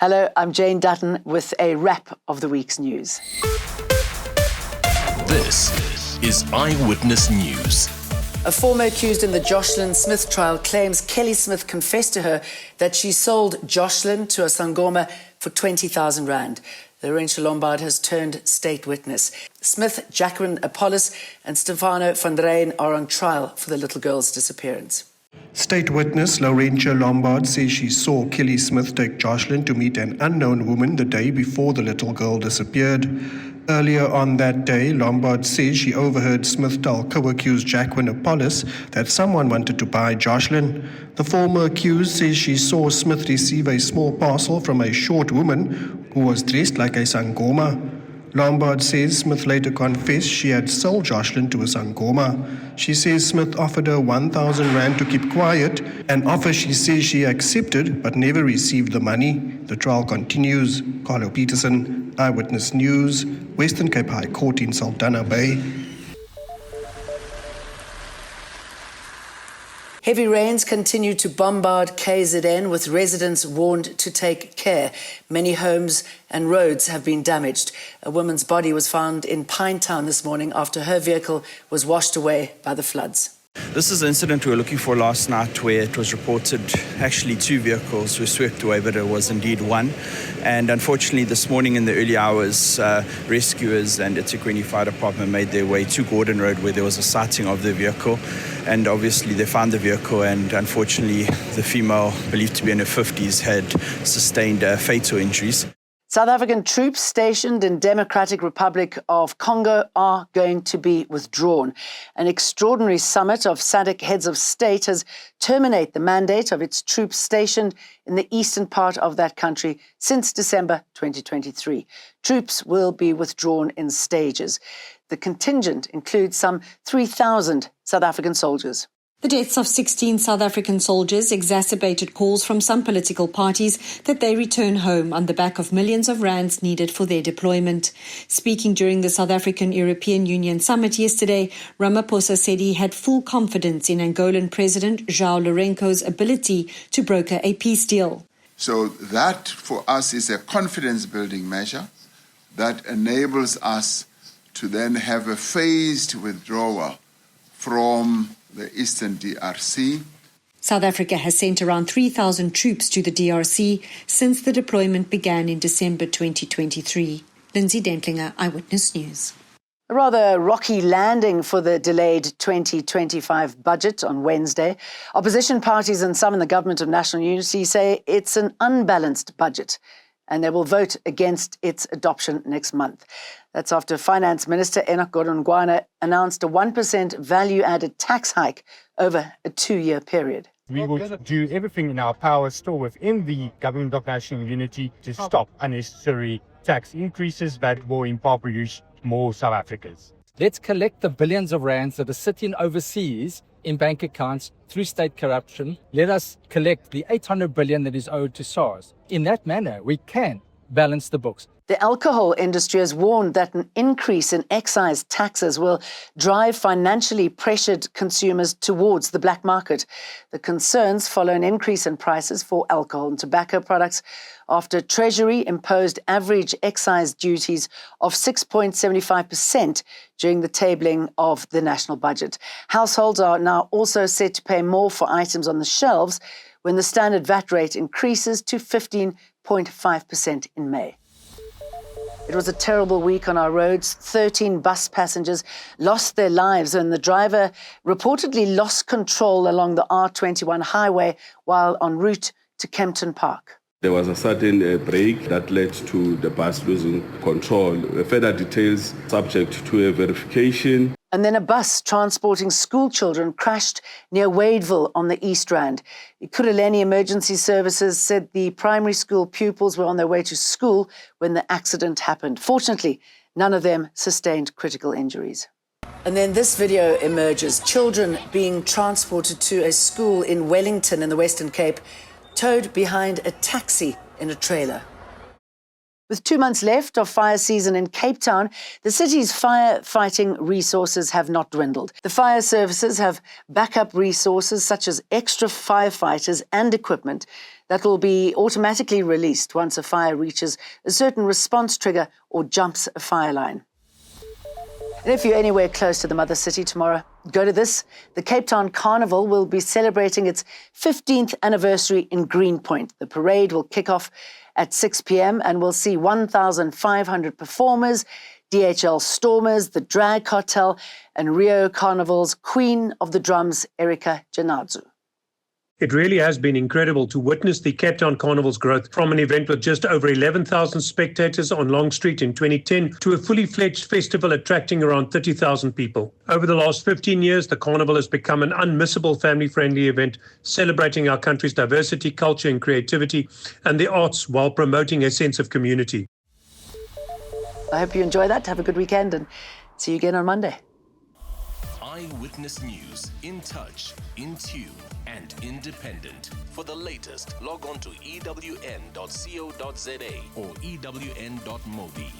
Hello, I'm Jane Dutton with a wrap of the week's news. This is Eyewitness News. A former accused in the Joslin Smith trial claims Kelly Smith confessed to her that she sold Joshlin to a sangoma for 20,000 rand. The Laurentia Lombard has turned state witness. Smith, Jacqueline Apollos and Stefano van Rijn are on trial for the little girl's disappearance. State witness Laurentia Lombard says she saw Kelly Smith take Joslin to meet an unknown woman the day before the little girl disappeared. Earlier on that day, Lombard says she overheard Smith tell co-accused Jacqueline Apollos that someone wanted to buy Joslin. The former accused says she saw Smith receive a small parcel from a short woman who was dressed like a sangoma. Lombard says Smith later confessed she had sold Joslin to a sangoma. She says Smith offered her 1,000 rand to keep quiet, an offer she says she accepted but never received the money. The trial continues. Carlo Peterson, Eyewitness News, Western Cape High Court in Saldanha Bay. Heavy rains continue to bombard KZN, with residents warned to take care. Many homes and roads have been damaged. A woman's body was found in Pinetown this morning after her vehicle was washed away by the floods. This is the incident we were looking for last night, where it was reported actually 2 vehicles were swept away, but it was indeed 1. And unfortunately, this morning in the early hours, rescuers and eThekwini Fire Department made their way to Gordon Road, where there was a sighting of the vehicle. And obviously they found the vehicle, and unfortunately the female, believed to be in her 50s, had sustained fatal injuries. South African troops stationed in Democratic Republic of Congo are going to be withdrawn. An extraordinary summit of SADC heads of state has terminated the mandate of its troops stationed in the eastern part of that country since December 2023. Troops will be withdrawn in stages. The contingent includes some 3,000 South African soldiers. The deaths of 16 South African soldiers exacerbated calls from some political parties that they return home on the back of millions of rands needed for their deployment. Speaking during the South African-European Union summit yesterday, Ramaphosa said he had full confidence in Angolan President João Lourenço's ability to broker a peace deal. So that for us is a confidence-building measure that enables us to then have a phased withdrawal from the Eastern DRC. South Africa has sent around 3,000 troops to the DRC since the deployment began in December 2023. Lindsay Dentlinger, Eyewitness News. A rather rocky landing for the delayed 2025 budget on Wednesday. Opposition parties and some in the Government of National Unity say it's an unbalanced budget, and they will vote against its adoption next month. That's after Finance Minister Enoch Godongwana announced a 1% value-added tax hike over a 2-year period. We will do everything in our power still within the Government of National Unity to stop unnecessary tax increases that will impoverish more South Africans. Let's collect the billions of rands that are sitting overseas in bank accounts through state corruption. Let us collect the 800 billion that is owed to SARS. In that manner, we can balance the books. The alcohol industry has warned that an increase in excise taxes will drive financially pressured consumers towards the black market. The concerns follow an increase in prices for alcohol and tobacco products after Treasury imposed average excise duties of 6.75% during the tabling of the national budget. Households are now also set to pay more for items on the shelves when the standard VAT rate increases to 15.5% in May. It was a terrible week on our roads. 13 bus passengers lost their lives and the driver reportedly lost control along the R21 highway while en route to Kempton Park. There was a sudden break that led to the bus losing control. Further details subject to a verification. And then a bus transporting school children crashed near Wadeville on the East Rand. Ekurhuleni Emergency Services said the primary school pupils were on their way to school when the accident happened. Fortunately, none of them sustained critical injuries. And then this video emerges. Children being transported to a school in Wellington in the Western Cape, towed behind a taxi in a trailer. With 2 months left of fire season in Cape Town, the city's firefighting resources have not dwindled. The fire services have backup resources such as extra firefighters and equipment that will be automatically released once a fire reaches a certain response trigger or jumps a fire line. And if you're anywhere close to the mother city tomorrow, go to this. The Cape Town Carnival will be celebrating its 15th anniversary in Greenpoint. The parade will kick off at 6 p.m. and will see 1,500 performers, DHL Stormers, the Drag Cartel, and Rio Carnival's Queen of the Drums, Erica Janadzu. It really has been incredible to witness the Cape Town Carnival's growth from an event with just over 11,000 spectators on Long Street in 2010 to a fully fledged festival attracting around 30,000 people. Over the last 15 years, the Carnival has become an unmissable family-friendly event, celebrating our country's diversity, culture and creativity and the arts while promoting a sense of community. I hope you enjoy that. Have a good weekend and see you again on Monday. Eyewitness News, in touch, in tune, and independent. For the latest, log on to ewn.co.za or ewn.mobi.